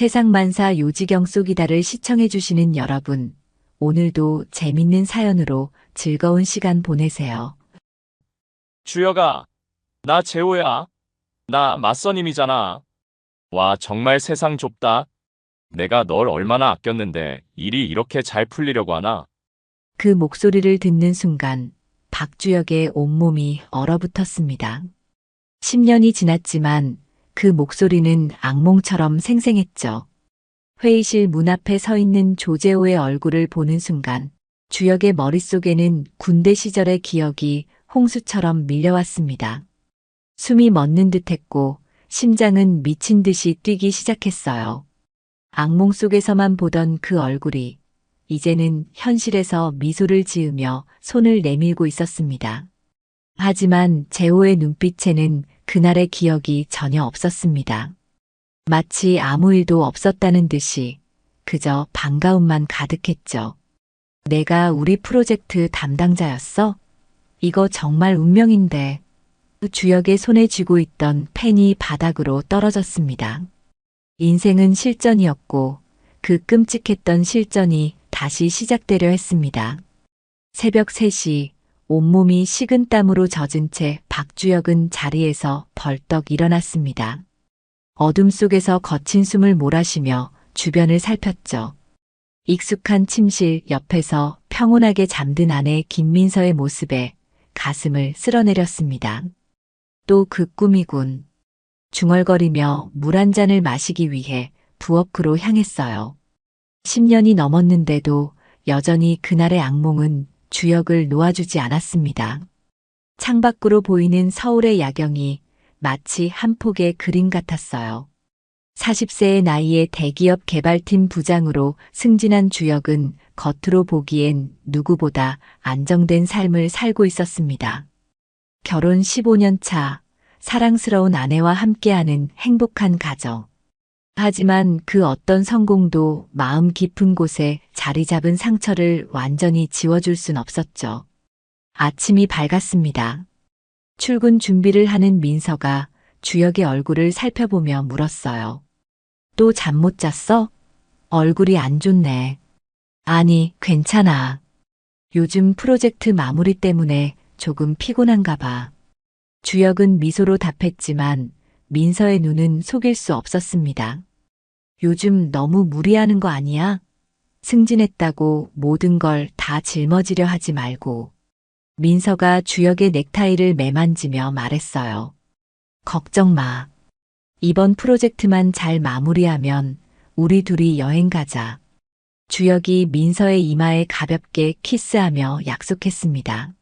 세상만사 요지경 속이다를 시청해주시는 여러분, 오늘도 재밌는 사연으로 즐거운 시간 보내세요. 주혁아, 나 재호야. 나 맞선임이잖아. 와, 정말 세상 좁다. 내가 널 얼마나 아꼈는데 일이 이렇게 잘 풀리려고 하나? 그 목소리를 듣는 순간 박주혁의 온몸이 얼어붙었습니다. 10년이 지났지만 그 목소리는 악몽처럼 생생했죠. 회의실 문 앞에 서 있는 조재호의 얼굴을 보는 순간 주혁의 머릿속에는 군대 시절의 기억이 홍수처럼 밀려왔습니다. 숨이 멎는 듯했고 심장은 미친 듯이 뛰기 시작했어요. 악몽 속에서만 보던 그 얼굴이 이제는 현실에서 미소를 지으며 손을 내밀고 있었습니다. 하지만 재호의 눈빛에는 그날의 기억이 전혀 없었습니다. 마치 아무 일도 없었다는 듯이 그저 반가움만 가득했죠. 내가 우리 프로젝트 담당자였어? 이거 정말 운명인데. 주혁의 손에 쥐고 있던 펜이 바닥으로 떨어졌습니다. 인생은 실전이었고 그 끔찍했던 실전이 다시 시작되려 했습니다. 새벽 3시 온몸이 식은땀으로 젖은 채 박주혁은 자리에서 벌떡 일어났습니다. 어둠 속에서 거친 숨을 몰아쉬며 주변을 살폈죠. 익숙한 침실 옆에서 평온하게 잠든 아내 김민서의 모습에 가슴을 쓸어내렸습니다. 또 그 꿈이군. 중얼거리며 물 한 잔을 마시기 위해 부엌으로 향했어요. 10년이 넘었는데도 여전히 그날의 악몽은 주혁을 놓아주지 않았습니다. 창밖으로 보이는 서울의 야경이 마치 한 폭의 그림 같았어요. 40세의 나이에 대기업 개발팀 부장으로 승진한 주혁은 겉으로 보기엔 누구보다 안정된 삶을 살고 있었습니다. 결혼 15년 차, 사랑스러운 아내와 함께하는 행복한 가정. 하지만 그 어떤 성공도 마음 깊은 곳에 자리 잡은 상처를 완전히 지워줄 순 없었죠. 아침이 밝았습니다. 출근 준비를 하는 민서가 주혁의 얼굴을 살펴보며 물었어요. 또 잠 못 잤어? 얼굴이 안 좋네. 아니, 괜찮아. 요즘 프로젝트 마무리 때문에 조금 피곤한가 봐. 주혁은 미소로 답했지만 민서의 눈은 속일 수 없었습니다. 요즘 너무 무리하는 거 아니야? 승진했다고 모든 걸 다 짊어지려 하지 말고. 민서가 주혁의 넥타이를 매만지며 말했어요. 걱정 마. 이번 프로젝트만 잘 마무리하면 우리 둘이 여행 가자. 주혁이 민서의 이마에 가볍게 키스하며 약속했습니다.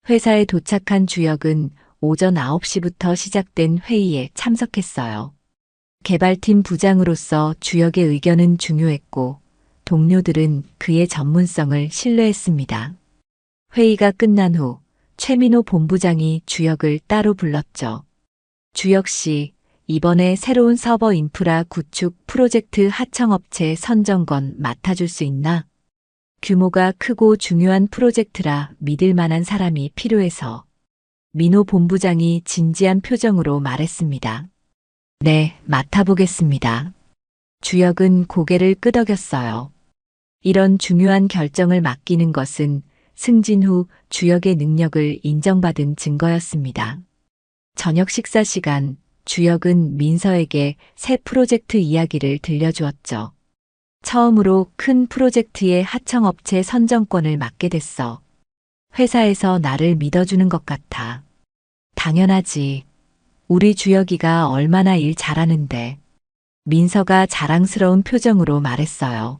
회사에 도착한 주혁은 오전 9시부터 시작된 회의에 참석했어요. 개발팀 부장으로서 주혁의 의견은 중요했고 동료들은 그의 전문성을 신뢰했습니다. 회의가 끝난 후 최민호 본부장이 주혁을 따로 불렀죠. 주혁 씨, 이번에 새로운 서버 인프라 구축 프로젝트 하청업체 선정권 맡아줄 수 있나? 규모가 크고 중요한 프로젝트라 믿을 만한 사람이 필요해서. 민호 본부장이 진지한 표정으로 말했습니다. 네, 맡아보겠습니다. 주혁은 고개를 끄덕였어요. 이런 중요한 결정을 맡기는 것은 승진 후 주혁의 능력을 인정받은 증거였습니다. 저녁 식사 시간, 주혁은 민서에게 새 프로젝트 이야기를 들려주었죠. 처음으로 큰 프로젝트의 하청업체 선정권을 맡게 됐어. 회사에서 나를 믿어주는 것 같아. 당연하지. 우리 주혁이가 얼마나 일 잘하는데. 민서가 자랑스러운 표정으로 말했어요.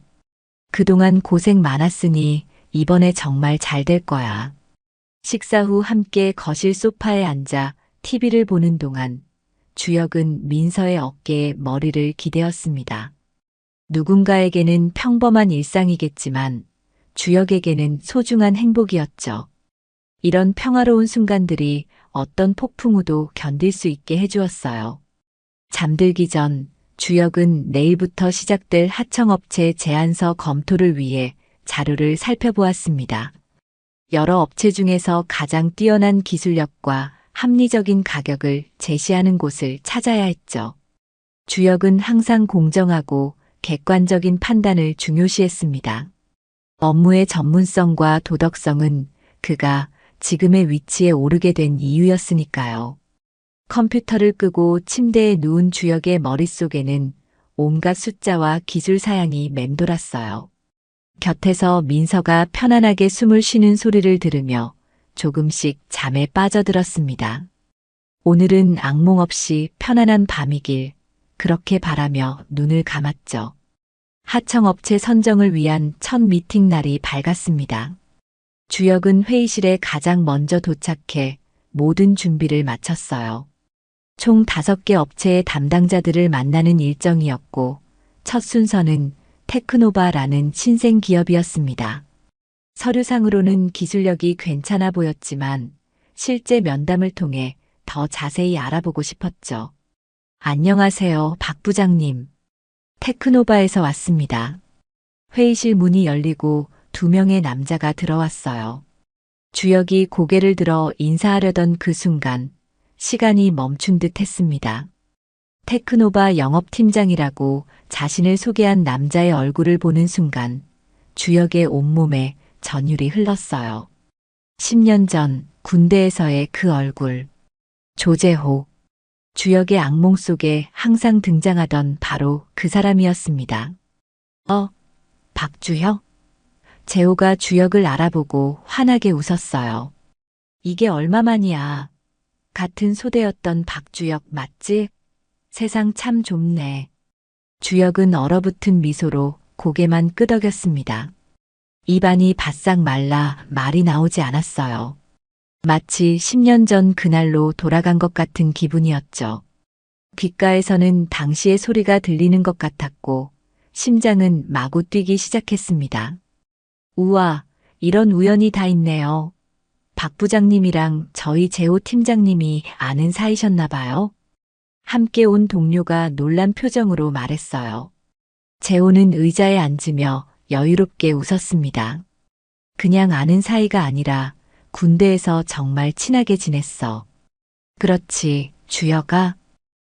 그동안 고생 많았으니 이번에 정말 잘 될 거야. 식사 후 함께 거실 소파에 앉아 TV를 보는 동안 주혁은 민서의 어깨에 머리를 기대었습니다. 누군가에게는 평범한 일상이겠지만 주혁에게는 소중한 행복이었죠. 이런 평화로운 순간들이 어떤 폭풍 우도 견딜 수 있게 해주었어요. 잠들기 전 주혁은 내일부터 시작될 하청업체 제안서 검토를 위해 자료를 살펴보았습니다. 여러 업체 중에서 가장 뛰어난 기술력과 합리적인 가격을 제시하는 곳을 찾아야 했죠. 주역은 항상 공정하고 객관적인 판단을 중요시했습니다. 업무의 전문성과 도덕성은 그가 지금의 위치에 오르게 된 이유였으니까요. 컴퓨터를 끄고 침대에 누운 주역의 머릿속에는 온갖 숫자와 기술 사양이 맴돌았어요. 곁에서 민서가 편안하게 숨을 쉬는 소리를 들으며 조금씩 잠에 빠져들었습니다. 오늘은 악몽 없이 편안한 밤이길 그렇게 바라며 눈을 감았죠. 하청업체 선정을 위한 첫 미팅 날이 밝았습니다. 주역은 회의실에 가장 먼저 도착해 모든 준비를 마쳤어요. 총 5개 업체의 담당자들을 만나는 일정이었고 첫 순서는 테크노바라는 신생 기업이었습니다. 서류상으로는 기술력이 괜찮아 보였지만 실제 면담을 통해 더 자세히 알아보고 싶었죠. 안녕하세요, 박 부장님. 테크노바에서 왔습니다. 회의실 문이 열리고 2명의 남자가 들어왔어요. 주역이 고개를 들어 인사하려던 그 순간 시간이 멈춘 듯 했습니다. 테크노바 영업팀장이라고 자신을 소개한 남자의 얼굴을 보는 순간 주역의 온몸에 전율이 흘렀어요. 10년 전 군대에서의 그 얼굴. 조재호. 주역의 악몽 속에 항상 등장하던 바로 그 사람이었습니다. 박주혁? 재호가 주역을 알아보고 환하게 웃었어요. 이게 얼마만이야. 같은 소대였던 박주혁 맞지? 세상 참 좁네. 주역은 얼어붙은 미소로 고개만 끄덕였습니다. 입안이 바싹 말라 말이 나오지 않았어요. 마치 10년 전 그날로 돌아간 것 같은 기분이었죠. 귓가에서는 당시의 소리가 들리는 것 같았고 심장은 마구 뛰기 시작했습니다. 우와, 이런 우연이 다 있네요. 박 부장님이랑 저희 재호 팀장님이 아는 사이셨나 봐요. 함께 온 동료가 놀란 표정으로 말했어요. 재호는 의자에 앉으며 여유롭게 웃었습니다. 그냥 아는 사이가 아니라 군대에서 정말 친하게 지냈어. 그렇지, 주혁아?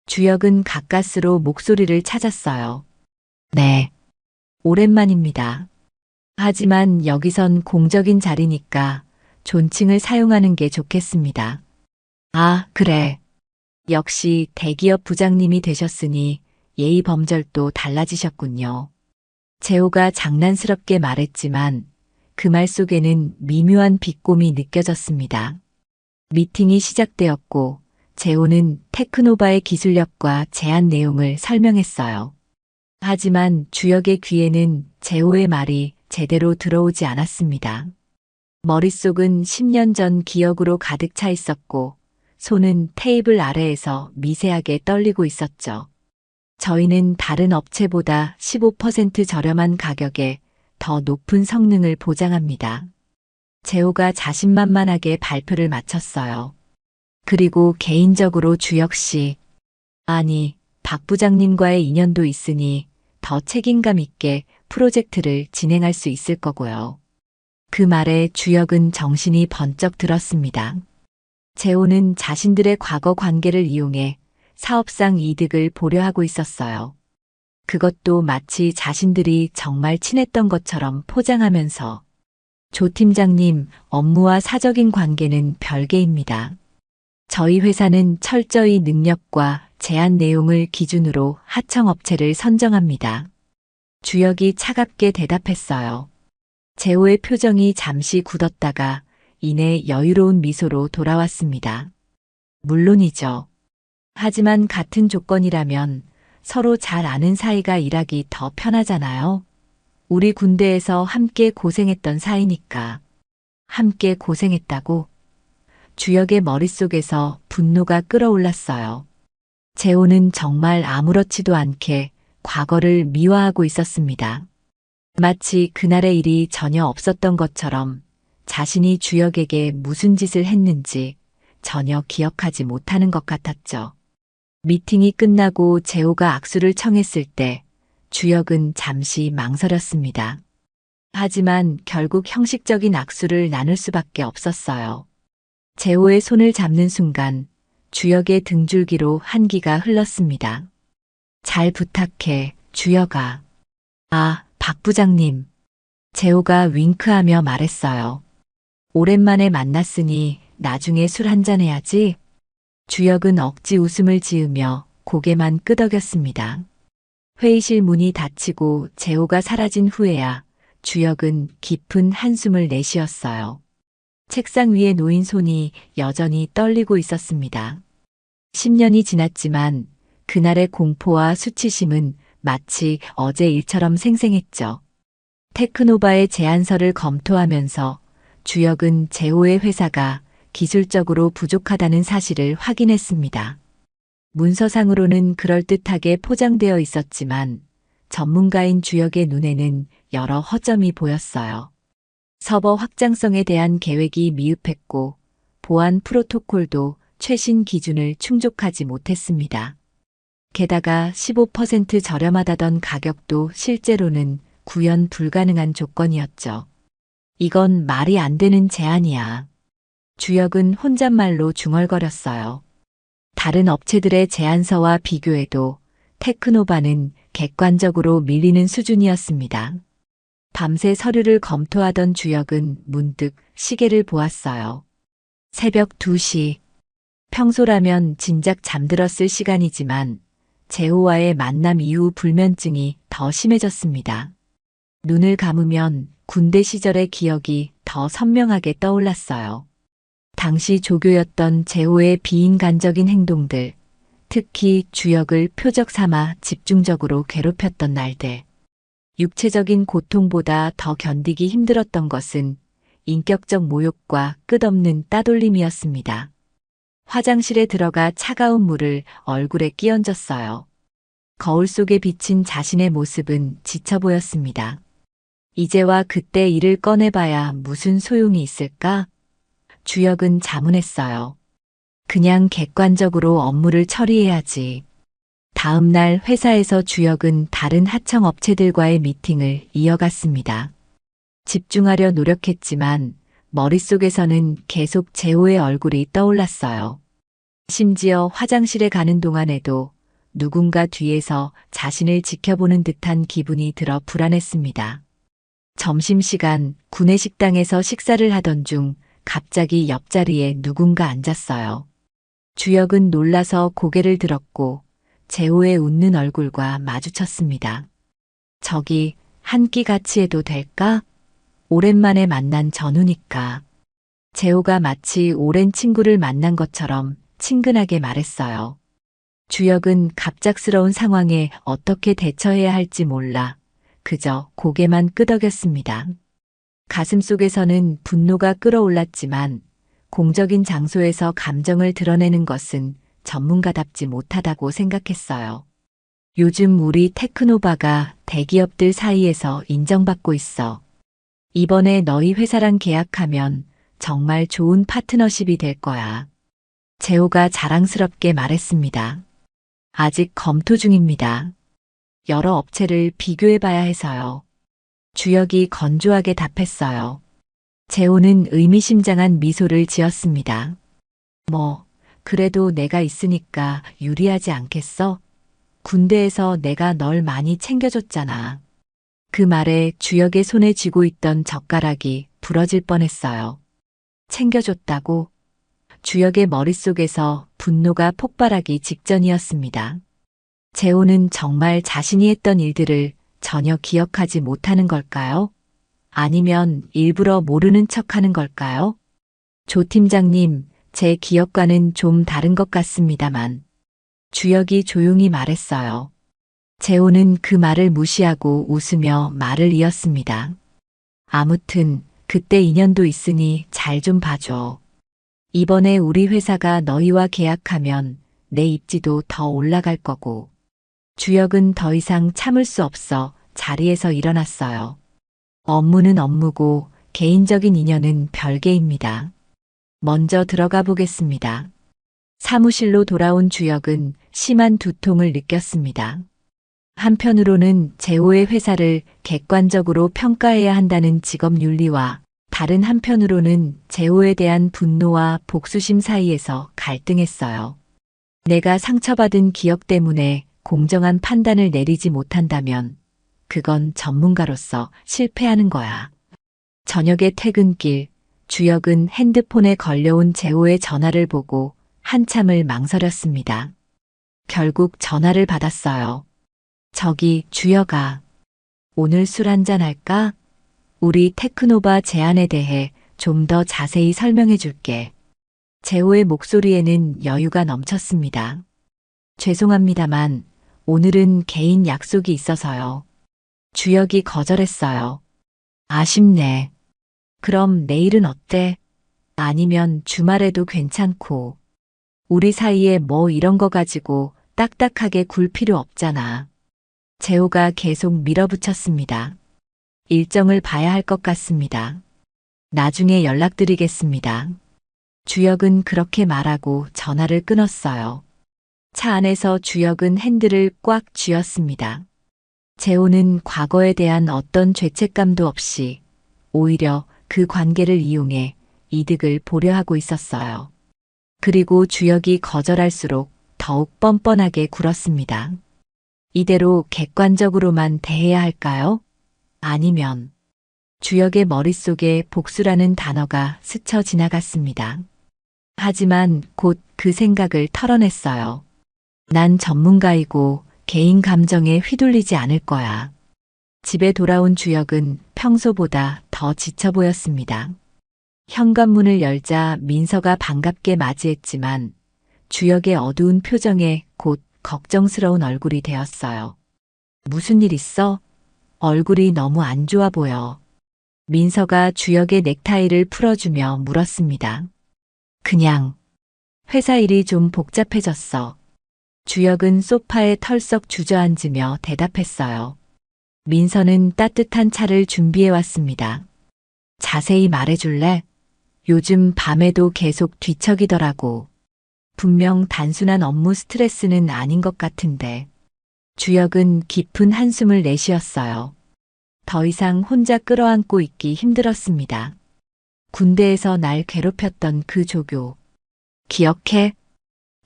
주혁은 가까스로 목소리를 찾았어요. 네. 오랜만입니다. 하지만 여기선 공적인 자리니까 존칭을 사용하는 게 좋겠습니다. 아, 그래. 역시 대기업 부장님이 되셨으니 예의 범절도 달라지셨군요. 재호가 장난스럽게 말했지만 그 말 속에는 미묘한 비꼼이 느껴졌습니다. 미팅이 시작되었고 재호는 테크노바의 기술력과 제안 내용을 설명했어요. 하지만 주역의 귀에는 재호의 말이 제대로 들어오지 않았습니다. 머릿속은 10년 전 기억으로 가득 차 있었고 손은 테이블 아래에서 미세하게 떨리고 있었죠. 저희는 다른 업체보다 15% 저렴한 가격에 더 높은 성능을 보장합니다. 재호가 자신만만하게 발표를 마쳤어요. 그리고 개인적으로 주역 씨, 아니, 박 부장님과의 인연도 있으니 더 책임감 있게 프로젝트를 진행할 수 있을 거고요. 그 말에 주역은 정신이 번쩍 들었습니다. 재호는 자신들의 과거 관계를 이용해 사업상 이득을 보려 하고 있었어요. 그것도 마치 자신들이 정말 친했던 것처럼 포장하면서 조 팀장님, 업무와 사적인 관계는 별개입니다. 저희 회사는 철저히 능력과 제안 내용을 기준으로 하청업체를 선정합니다. 주역이 차갑게 대답했어요. 재호의 표정이 잠시 굳었다가 이내 여유로운 미소로 돌아왔습니다. 물론이죠. 하지만 같은 조건이라면 서로 잘 아는 사이가 일하기 더 편하잖아요. 우리 군대에서 함께 고생했던 사이니까. 함께 고생했다고? 주역의 머릿속에서 분노가 끓어올랐어요. 재호는 정말 아무렇지도 않게 과거를 미화하고 있었습니다. 마치 그날의 일이 전혀 없었던 것처럼 자신이 주역에게 무슨 짓을 했는지 전혀 기억하지 못하는 것 같았죠. 미팅이 끝나고 재호가 악수를 청했을 때 주역은 잠시 망설였습니다. 하지만 결국 형식적인 악수를 나눌 수밖에 없었어요. 재호의 손을 잡는 순간 주역의 등줄기로 한기가 흘렀습니다. 잘 부탁해, 주혁아. 아, 박 부장님. 재호가 윙크하며 말했어요. 오랜만에 만났으니 나중에 술 한잔 해야지. 주혁은 억지 웃음을 지으며 고개만 끄덕였습니다. 회의실 문이 닫히고 재호가 사라진 후에야 주혁은 깊은 한숨을 내쉬었어요. 책상 위에 놓인 손이 여전히 떨리고 있었습니다. 10년이 지났지만 그날의 공포와 수치심은 마치 어제 일처럼 생생했죠. 테크노바의 제안서를 검토하면서 주혁은 재호의 회사가 기술적으로 부족하다는 사실을 확인했습니다. 문서상으로는 그럴듯하게 포장되어 있었지만 전문가인 주혁의 눈에는 여러 허점이 보였어요. 서버 확장성에 대한 계획이 미흡했고 보안 프로토콜도 최신 기준을 충족하지 못했습니다. 게다가 15% 저렴하다던 가격도 실제로는 구현 불가능한 조건이었죠. 이건 말이 안 되는 제안이야. 주혁은 혼잣말로 중얼거렸어요. 다른 업체들의 제안서와 비교해도 테크노바는 객관적으로 밀리는 수준이었습니다. 밤새 서류를 검토하던 주혁은 문득 시계를 보았어요. 새벽 2시. 평소라면 진작 잠들었을 시간이지만 재호와의 만남 이후 불면증이 더 심해졌습니다. 눈을 감으면 군대 시절의 기억이 더 선명하게 떠올랐어요. 당시 조교였던 재호의 비인간적인 행동들, 특히 주혁을 표적 삼아 집중적으로 괴롭혔던 날들. 육체적인 고통보다 더 견디기 힘들었던 것은 인격적 모욕과 끝없는 따돌림이었습니다. 화장실에 들어가 차가운 물을 얼굴에 끼얹었어요. 거울 속에 비친 자신의 모습은 지쳐 보였습니다. 이제와 그때 일을 꺼내봐야 무슨 소용이 있을까? 주혁은 자문했어요. 그냥 객관적으로 업무를 처리해야지. 다음 날 회사에서 주혁은 다른 하청 업체들과의 미팅을 이어갔습니다. 집중하려 노력했지만 머릿속에서는 계속 재호의 얼굴이 떠올랐어요. 심지어 화장실에 가는 동안에도 누군가 뒤에서 자신을 지켜보는 듯한 기분이 들어 불안했습니다. 점심시간 구내식당에서 식사를 하던 중 갑자기 옆자리에 누군가 앉았어요. 주혁은 놀라서 고개를 들었고 재호의 웃는 얼굴과 마주쳤습니다. 저기 한 끼 같이 해도 될까? 오랜만에 만난 전우니까. 재호가 마치 오랜 친구를 만난 것처럼 친근하게 말했어요. 주혁은 갑작스러운 상황에 어떻게 대처해야 할지 몰라 그저 고개만 끄덕였습니다. 가슴속에서는 분노가 끓어올랐지만 공적인 장소에서 감정을 드러내는 것은 전문가답지 못하다고 생각했어요. 요즘 우리 테크노바가 대기업들 사이에서 인정받고 있어. 이번에 너희 회사랑 계약하면 정말 좋은 파트너십이 될 거야. 재호가 자랑스럽게 말했습니다. 아직 검토 중입니다. 여러 업체를 비교해봐야 해서요. 주혁이 건조하게 답했어요. 재호는 의미심장한 미소를 지었습니다. 그래도 내가 있으니까 유리하지 않겠어? 군대에서 내가 널 많이 챙겨줬잖아. 그 말에 주혁의 손에 쥐고 있던 젓가락이 부러질 뻔했어요. 챙겨줬다고? 주혁의 머릿속에서 분노가 폭발하기 직전이었습니다. 재호는 정말 자신이 했던 일들을 전혀 기억하지 못하는 걸까요? 아니면 일부러 모르는 척하는 걸까요? 조 팀장님, 제 기억과는 좀 다른 것 같습니다만. 주혁이 조용히 말했어요. 재호는 그 말을 무시하고 웃으며 말을 이었습니다. 아무튼 그때 인연도 있으니 잘 좀 봐줘. 이번에 우리 회사가 너희와 계약하면 내 입지도 더 올라갈 거고. 주혁은 더 이상 참을 수 없어 자리에서 일어났어요. 업무는 업무고 개인적인 인연은 별개입니다. 먼저 들어가 보겠습니다. 사무실로 돌아온 주혁은 심한 두통을 느꼈습니다. 한편으로는 재호의 회사를 객관적으로 평가해야 한다는 직업 윤리와 다른 한편으로는 재호에 대한 분노와 복수심 사이에서 갈등했어요. 내가 상처받은 기억 때문에 공정한 판단을 내리지 못한다면 그건 전문가로서 실패하는 거야. 저녁의 퇴근길, 주혁은 핸드폰에 걸려온 재호의 전화를 보고 한참을 망설였습니다. 결국 전화를 받았어요. 저기, 주혁아. 오늘 술 한잔 할까? 우리 테크노바 제안에 대해 좀 더 자세히 설명해 줄게. 재호의 목소리에는 여유가 넘쳤습니다. 죄송합니다만 오늘은 개인 약속이 있어서요. 주혁이 거절했어요. 아쉽네. 그럼 내일은 어때? 아니면 주말에도 괜찮고. 우리 사이에 뭐 이런 거 가지고 딱딱하게 굴 필요 없잖아. 재호가 계속 밀어붙였습니다. 일정을 봐야 할 것 같습니다. 나중에 연락드리겠습니다. 주혁은 그렇게 말하고 전화를 끊었어요. 차 안에서 주혁은 핸들을 꽉 쥐었습니다. 재호는 과거에 대한 어떤 죄책감도 없이 오히려 그 관계를 이용해 이득을 보려 하고 있었어요. 그리고 주혁이 거절할수록 더욱 뻔뻔하게 굴었습니다. 이대로 객관적으로만 대해야 할까요? 아니면 주혁의 머릿속에 복수라는 단어가 스쳐 지나갔습니다. 하지만 곧 그 생각을 털어냈어요. 난 전문가이고 개인 감정에 휘둘리지 않을 거야. 집에 돌아온 주혁은 평소보다 더 지쳐 보였습니다. 현관문을 열자 민서가 반갑게 맞이했지만 주혁의 어두운 표정에 곧 걱정스러운 얼굴이 되었어요. 무슨 일 있어? 얼굴이 너무 안 좋아 보여. 민서가 주혁의 넥타이를 풀어주며 물었습니다. 그냥 회사 일이 좀 복잡해졌어. 주혁은 소파에 털썩 주저앉으며 대답했어요. 민서는 따뜻한 차를 준비해 왔습니다. 자세히 말해줄래? 요즘 밤에도 계속 뒤척이더라고. 분명 단순한 업무 스트레스는 아닌 것 같은데. 주혁은 깊은 한숨을 내쉬었어요. 더 이상 혼자 끌어안고 있기 힘들었습니다. 군대에서 날 괴롭혔던 그 조교. 기억해?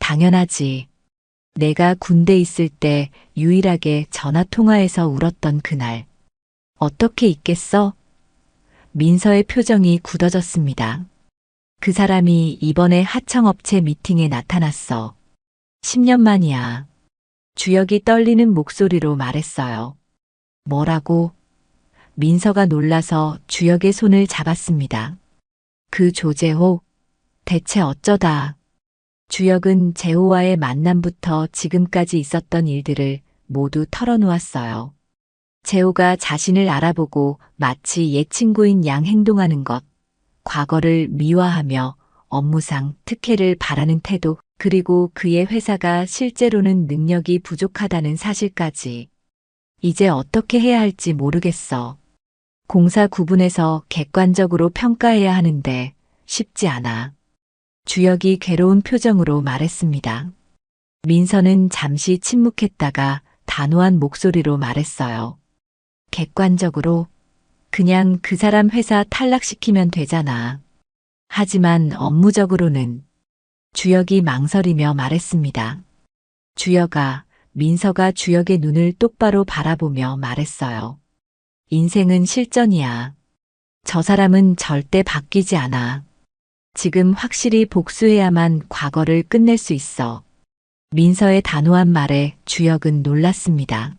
당연하지. 내가 군대 있을 때 유일하게 전화 통화해서 울었던 그날. 어떻게 잊겠어? 민서의 표정이 굳어졌습니다. 그 사람이 이번에 하청업체 미팅에 나타났어. 10년 만이야. 주혁이 떨리는 목소리로 말했어요. 뭐라고? 민서가 놀라서 주혁의 손을 잡았습니다. 그 조재호? 대체 어쩌다? 주혁은 재호와의 만남부터 지금까지 있었던 일들을 모두 털어놓았어요. 재호가 자신을 알아보고 마치 옛 친구인 양 행동하는 것, 과거를 미화하며 업무상 특혜를 바라는 태도, 그리고 그의 회사가 실제로는 능력이 부족하다는 사실까지. 이제 어떻게 해야 할지 모르겠어. 공사 구분해서 객관적으로 평가해야 하는데 쉽지 않아. 주혁이 괴로운 표정으로 말했습니다. 민서는 잠시 침묵했다가 단호한 목소리로 말했어요. 객관적으로 그냥 그 사람 회사 탈락시키면 되잖아. 하지만 업무적으로는 주혁이 망설이며 말했습니다. 주혁아, 민서가 주혁의 눈을 똑바로 바라보며 말했어요. 인생은 실전이야. 저 사람은 절대 바뀌지 않아. 지금 확실히 복수해야만 과거를 끝낼 수 있어. 민서의 단호한 말에 주혁은 놀랐습니다.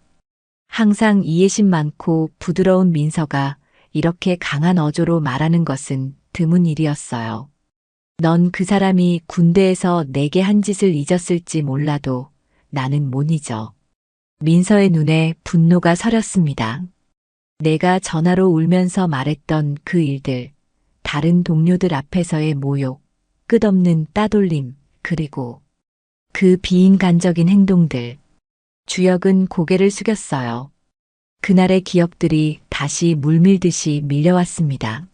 항상 이해심 많고 부드러운 민서가 이렇게 강한 어조로 말하는 것은 드문 일이었어요. 넌 그 사람이 군대에서 내게 한 짓을 잊었을지 몰라도 나는 못 잊어. 민서의 눈에 분노가 서렸습니다. 내가 전화로 울면서 말했던 그 일들, 다른 동료들 앞에서의 모욕, 끝없는 따돌림, 그리고 그 비인간적인 행동들. 주혁은 고개를 숙였어요. 그날의 기억들이 다시 물밀듯이 밀려왔습니다.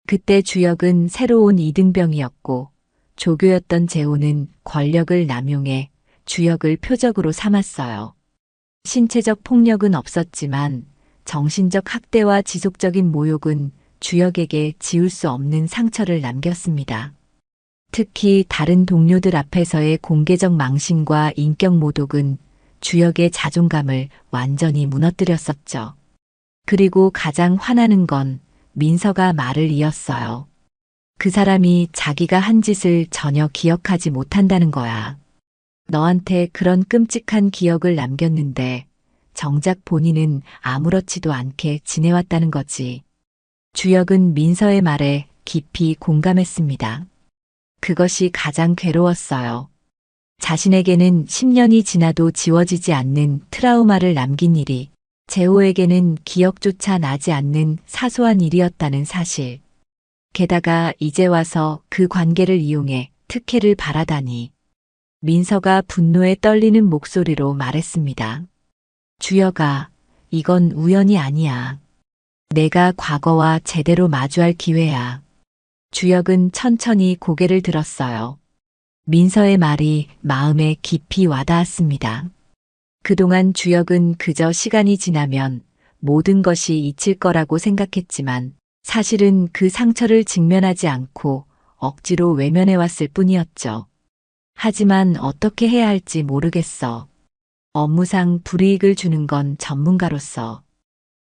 그때 주혁은 새로운 이등병이었고 조교였던 재호는 권력을 남용해 주혁을 표적으로 삼았어요. 신체적 폭력은 없었지만 정신적 학대와 지속적인 모욕은 주혁에게 지울 수 없는 상처를 남겼습니다. 특히 다른 동료들 앞에서의 공개적 망신과 인격 모독은 주역의 자존감을 완전히 무너뜨렸었죠. 그리고 가장 화나는 건 민서가 말을 이었어요. 그 사람이 자기가 한 짓을 전혀 기억하지 못한다는 거야. 너한테 그런 끔찍한 기억을 남겼는데 정작 본인은 아무렇지도 않게 지내왔다는 거지. 주역은 민서의 말에 깊이 공감했습니다. 그것이 가장 괴로웠어요. 자신에게는 10년이 지나도 지워지지 않는 트라우마를 남긴 일이 재호에게는 기억조차 나지 않는 사소한 일이었다는 사실. 게다가 이제 와서 그 관계를 이용해 특혜를 바라다니. 민서가 분노에 떨리는 목소리로 말했습니다. 주여가, 이건 우연이 아니야. 내가 과거와 제대로 마주할 기회야. 주역은 천천히 고개를 들었어요. 민서의 말이 마음에 깊이 와닿았습니다. 그동안 주역은 그저 시간이 지나면 모든 것이 잊힐 거라고 생각했지만 사실은 그 상처를 직면하지 않고 억지로 외면해왔을 뿐이었죠. 하지만 어떻게 해야 할지 모르겠어. 업무상 불이익을 주는 건 전문가로서.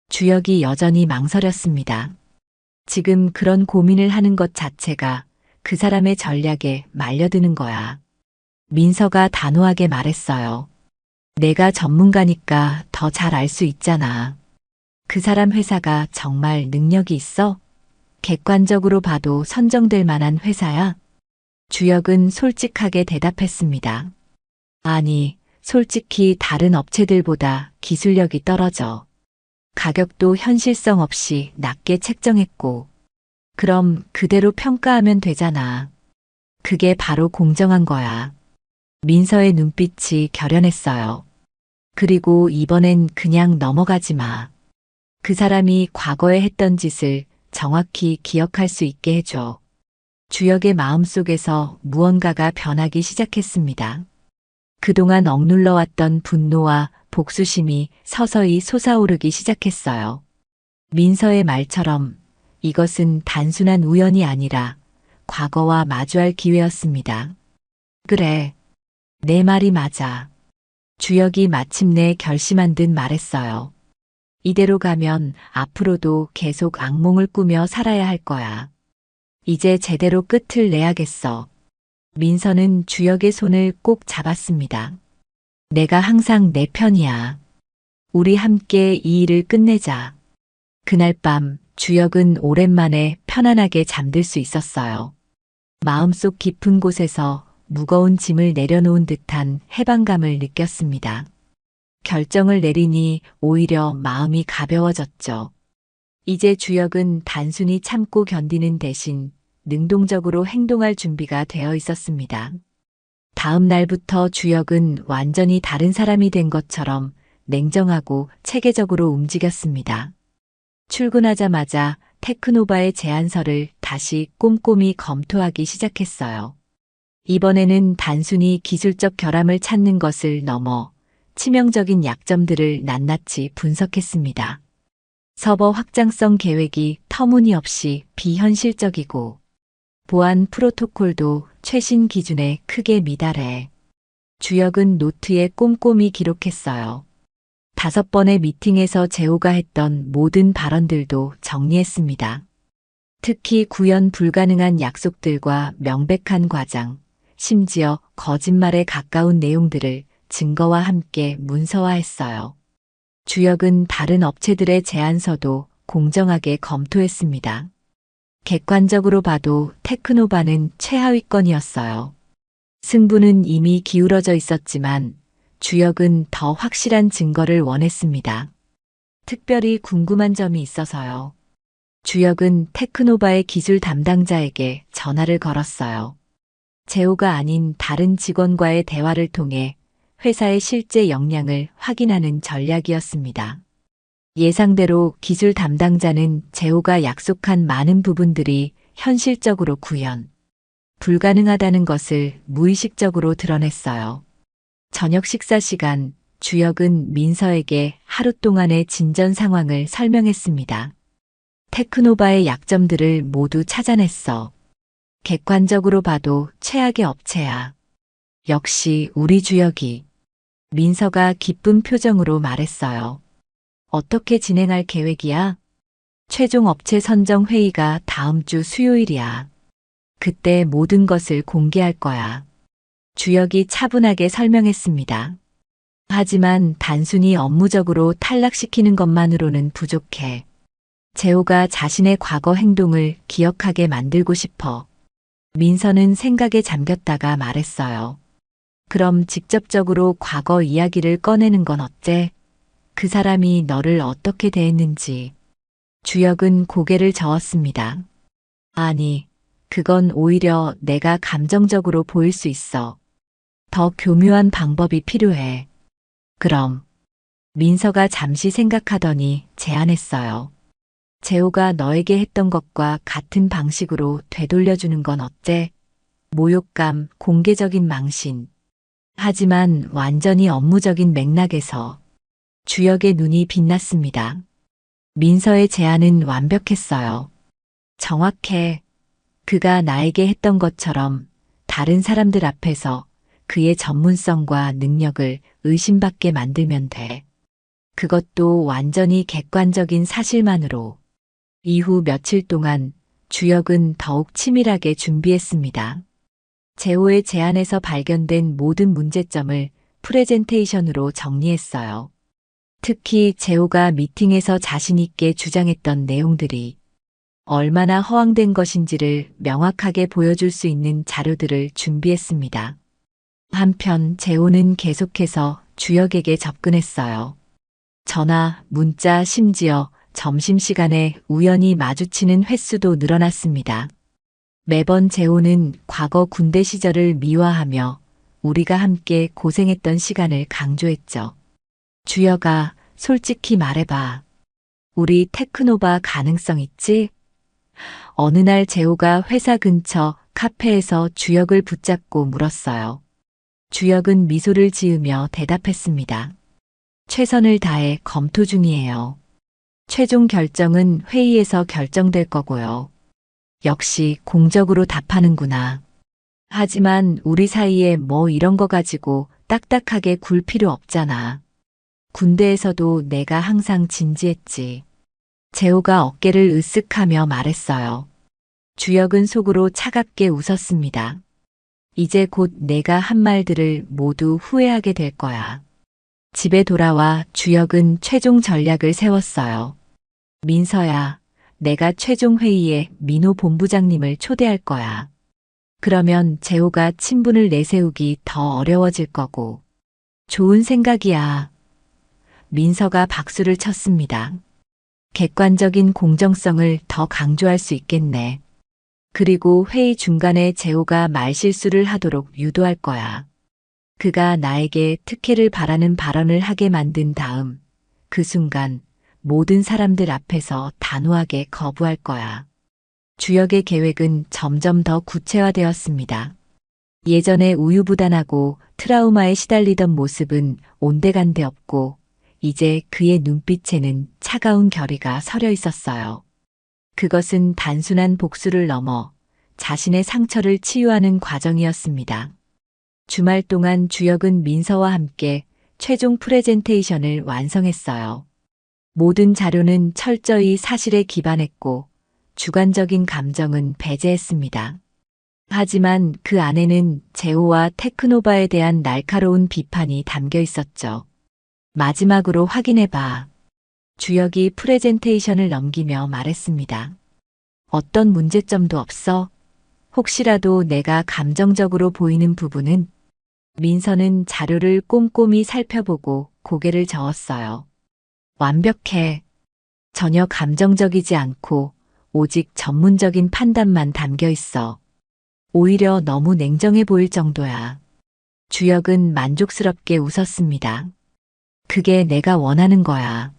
주역이 여전히 망설였습니다. 지금 그런 고민을 하는 것 자체가 그 사람의 전략에 말려드는 거야. 민서가 단호하게 말했어요. 내가 전문가니까 더 잘 알 수 있잖아. 그 사람 회사가 정말 능력이 있어? 객관적으로 봐도 선정될 만한 회사야? 주역은 솔직하게 대답했습니다. 아니, 솔직히 다른 업체들보다 기술력이 떨어져. 가격도 현실성 없이 낮게 책정했고, 그럼 그대로 평가하면 되잖아. 그게 바로 공정한 거야. 민서의 눈빛이 결연했어요. 그리고 이번엔 그냥 넘어가지 마. 그 사람이 과거에 했던 짓을 정확히 기억할 수 있게 해줘. 주역의 마음속에서 무언가가 변하기 시작했습니다. 그동안 억눌러왔던 분노와 복수심이 서서히 솟아오르기 시작했어요. 민서의 말처럼 이것은 단순한 우연이 아니라 과거와 마주할 기회였습니다. 그래, 내 말이 맞아. 주역이 마침내 결심한 듯 말했어요. 이대로 가면 앞으로도 계속 악몽을 꾸며 살아야 할 거야. 이제 제대로 끝을 내야겠어. 민서는 주역의 손을 꼭 잡았습니다. 내가 항상 내 편이야. 우리 함께 이 일을 끝내자. 그날 밤 주역은 오랜만에 편안하게 잠들 수 있었어요. 마음속 깊은 곳에서 무거운 짐을 내려놓은 듯한 해방감을 느꼈습니다. 결정을 내리니 오히려 마음이 가벼워졌죠. 이제 주역은 단순히 참고 견디는 대신 능동적으로 행동할 준비가 되어 있었습니다. 다음 날부터 주역은 완전히 다른 사람이 된 것처럼 냉정하고 체계적으로 움직였습니다. 출근하자마자 테크노바의 제안서를 다시 꼼꼼히 검토하기 시작했어요. 이번에는 단순히 기술적 결함을 찾는 것을 넘어 치명적인 약점들을 낱낱이 분석했습니다. 서버 확장성 계획이 터무니없이 비현실적이고 보안 프로토콜도 최신 기준에 크게 미달해. 주역은 노트에 꼼꼼히 기록했어요. 5번의 미팅에서 재호가 했던 모든 발언들도 정리했습니다. 특히 구현 불가능한 약속들과 명백한 과장, 심지어 거짓말에 가까운 내용들을 증거와 함께 문서화했어요. 주역은 다른 업체들의 제안서도 공정하게 검토했습니다. 객관적으로 봐도 테크노바는 최하위권이었어요. 승부는 이미 기울어져 있었지만 주역은 더 확실한 증거를 원했습니다. 특별히 궁금한 점이 있어서요. 주역은 테크노바의 기술 담당자에게 전화를 걸었어요. 재호가 아닌 다른 직원과의 대화를 통해 회사의 실제 역량을 확인하는 전략이었습니다. 예상대로 기술 담당자는 재호가 약속한 많은 부분들이 현실적으로 구현, 불가능하다는 것을 무의식적으로 드러냈어요. 저녁 식사 시간, 주역은 민서에게 하루 동안의 진전 상황을 설명했습니다. 테크노바의 약점들을 모두 찾아냈어. 객관적으로 봐도 최악의 업체야. 역시 우리 주역이. 민서가 기쁜 표정으로 말했어요. 어떻게 진행할 계획이야? 최종 업체 선정 회의가 다음 주 수요일이야. 그때 모든 것을 공개할 거야. 주혁이 차분하게 설명했습니다. 하지만 단순히 업무적으로 탈락시키는 것만으로는 부족해. 재호가 자신의 과거 행동을 기억하게 만들고 싶어. 민서는 생각에 잠겼다가 말했어요. 그럼 직접적으로 과거 이야기를 꺼내는 건 어때? 그 사람이 너를 어떻게 대했는지. 주혁은 고개를 저었습니다. 아니, 그건 오히려 내가 감정적으로 보일 수 있어. 더 교묘한 방법이 필요해. 그럼, 민서가 잠시 생각하더니 제안했어요. 재호가 너에게 했던 것과 같은 방식으로 되돌려주는 건 어때? 모욕감, 공개적인 망신. 하지만 완전히 업무적인 맥락에서 주혁의 눈이 빛났습니다. 민서의 제안은 완벽했어요. 정확해. 그가 나에게 했던 것처럼 다른 사람들 앞에서 그의 전문성과 능력을 의심받게 만들면 돼. 그것도 완전히 객관적인 사실만으로. 이후 며칠 동안 주혁은 더욱 치밀하게 준비했습니다. 재호의 제안에서 발견된 모든 문제점을 프레젠테이션으로 정리했어요. 특히 재호가 미팅에서 자신 있게 주장했던 내용들이 얼마나 허황된 것인지를 명확하게 보여줄 수 있는 자료들을 준비했습니다. 한편 재호는 계속해서 주혁에게 접근했어요. 전화, 문자, 심지어 점심시간에 우연히 마주치는 횟수도 늘어났습니다. 매번 재호는 과거 군대 시절을 미화하며 우리가 함께 고생했던 시간을 강조했죠. 주혁아, 솔직히 말해봐. 우리 테크노바 가능성 있지? 어느 날 재호가 회사 근처 카페에서 주혁을 붙잡고 물었어요. 주혁은 미소를 지으며 대답했습니다. 최선을 다해 검토 중이에요. 최종 결정은 회의에서 결정될 거고요. 역시 공적으로 답하는구나. 하지만 우리 사이에 뭐 이런 거 가지고 딱딱하게 굴 필요 없잖아. 군대에서도 내가 항상 진지했지. 재호가 어깨를 으쓱하며 말했어요. 주혁은 속으로 차갑게 웃었습니다. 이제 곧 내가 한 말들을 모두 후회하게 될 거야. 집에 돌아와 주혁은 최종 전략을 세웠어요. 민서야, 내가 최종 회의에 민호 본부장님을 초대할 거야. 그러면 재호가 친분을 내세우기 더 어려워질 거고. 좋은 생각이야. 민서가 박수를 쳤습니다. 객관적인 공정성을 더 강조할 수 있겠네. 그리고 회의 중간에 재호가 말실수를 하도록 유도할 거야. 그가 나에게 특혜를 바라는 발언을 하게 만든 다음 그 순간 모든 사람들 앞에서 단호하게 거부할 거야. 주혁의 계획은 점점 더 구체화되었습니다. 예전에 우유부단하고 트라우마에 시달리던 모습은 온데간데 없고 이제 그의 눈빛에는 차가운 결의가 서려 있었어요. 그것은 단순한 복수를 넘어 자신의 상처를 치유하는 과정이었습니다. 주말 동안 주혁은 민서와 함께 최종 프레젠테이션을 완성했어요. 모든 자료는 철저히 사실에 기반했고 주관적인 감정은 배제했습니다. 하지만 그 안에는 재호와 테크노바에 대한 날카로운 비판이 담겨 있었죠. 마지막으로 확인해봐. 주혁이 프레젠테이션을 넘기며 말했습니다. 어떤 문제점도 없어? 혹시라도 내가 감정적으로 보이는 부분은? 민서는 자료를 꼼꼼히 살펴보고 고개를 저었어요. 완벽해. 전혀 감정적이지 않고 오직 전문적인 판단만 담겨 있어. 오히려 너무 냉정해 보일 정도야. 주혁은 만족스럽게 웃었습니다. 그게 내가 원하는 거야.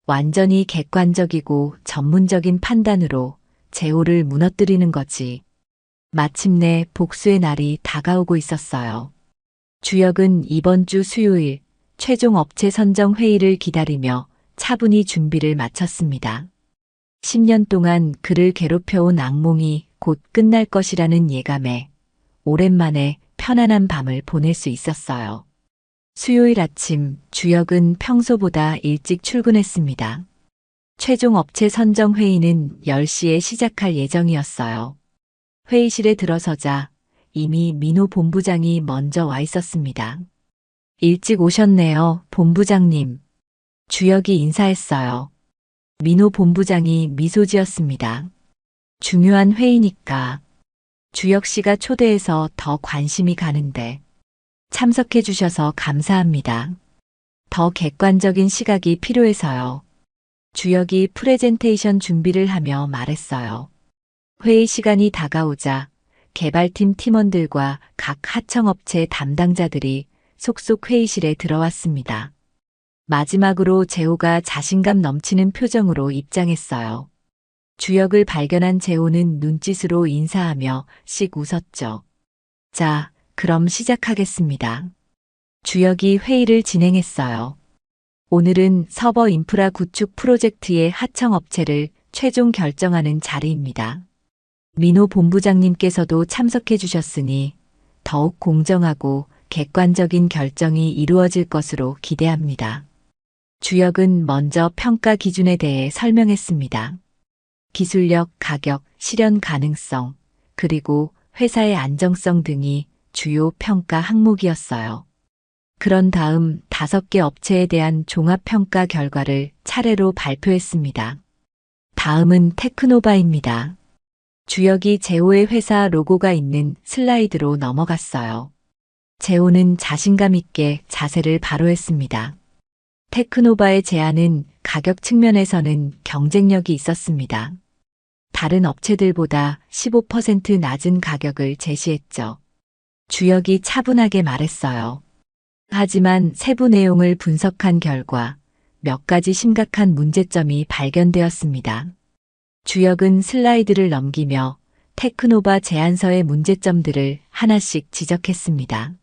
완전히 객관적이고 전문적인 판단으로 재호를 무너뜨리는 거지. 마침내 복수의 날이 다가오고 있었어요. 주혁은 이번 주 수요일 최종 업체 선정 회의를 기다리며 차분히 준비를 마쳤습니다. 10년 동안 그를 괴롭혀온 악몽이 곧 끝날 것이라는 예감에 오랜만에 편안한 밤을 보낼 수 있었어요. 수요일 아침 주역은 평소보다 일찍 출근했습니다. 최종 업체 선정 회의는 10시에 시작할 예정이었어요. 회의실에 들어서자 이미 민호 본부장이 먼저 와 있었습니다. 일찍 오셨네요, 본부장님. 주역이 인사했어요. 민호 본부장이 미소 지었습니다. 중요한 회의니까 주역 씨가 초대해서 더 관심이 가는데 참석해 주셔서 감사합니다. 더 객관적인 시각이 필요해서요. 주역이 프레젠테이션 준비를 하며 말했어요. 회의 시간이 다가오자 개발팀 팀원들과 각 하청업체 담당자들이 속속 회의실에 들어왔습니다. 마지막으로 재호가 자신감 넘치는 표정으로 입장했어요. 주역을 발견한 재호는 눈짓으로 인사하며 씩 웃었죠. 자, 그럼 시작하겠습니다. 주역이 회의를 진행했어요. 오늘은 서버 인프라 구축 프로젝트의 하청업체를 최종 결정하는 자리입니다. 민호 본부장님께서도 참석해 주셨으니 더욱 공정하고 객관적인 결정이 이루어질 것으로 기대합니다. 주역은 먼저 평가 기준에 대해 설명했습니다. 기술력, 가격, 실현 가능성, 그리고 회사의 안정성 등이 주요 평가 항목이었어요. 그런 다음 5개 업체에 대한 종합평가 결과를 차례로 발표했습니다. 다음은 테크노바입니다. 주역이 재호의 회사 로고가 있는 슬라이드로 넘어갔어요. 재호는 자신감 있게 자세를 바로 했습니다. 테크노바의 제안은 가격 측면에서는 경쟁력이 있었습니다. 다른 업체들보다 15% 낮은 가격을 제시했죠. 주역이 차분하게 말했어요. 하지만 세부 내용을 분석한 결과 몇 가지 심각한 문제점이 발견되었습니다. 주역은 슬라이드를 넘기며 테크노바 제안서의 문제점들을 하나씩 지적했습니다.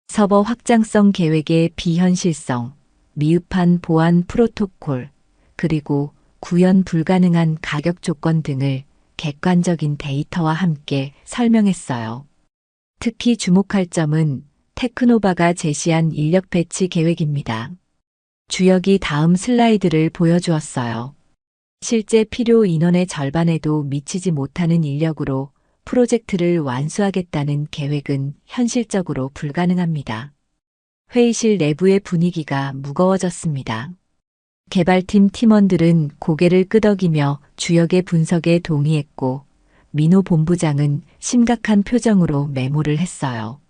서버 확장성 계획의 비현실성, 미흡한 보안 프로토콜, 그리고 구현 불가능한 가격 조건 등을 객관적인 데이터와 함께 설명했어요. 특히 주목할 점은 테크노바가 제시한 인력 배치 계획입니다. 주역이 다음 슬라이드를 보여주었어요. 실제 필요 인원의 절반에도 미치지 못하는 인력으로 프로젝트를 완수하겠다는 계획은 현실적으로 불가능합니다. 회의실 내부의 분위기가 무거워졌습니다. 개발팀 팀원들은 고개를 끄덕이며 주역의 분석에 동의했고 민호 본부장은 심각한 표정으로 메모를 했어요.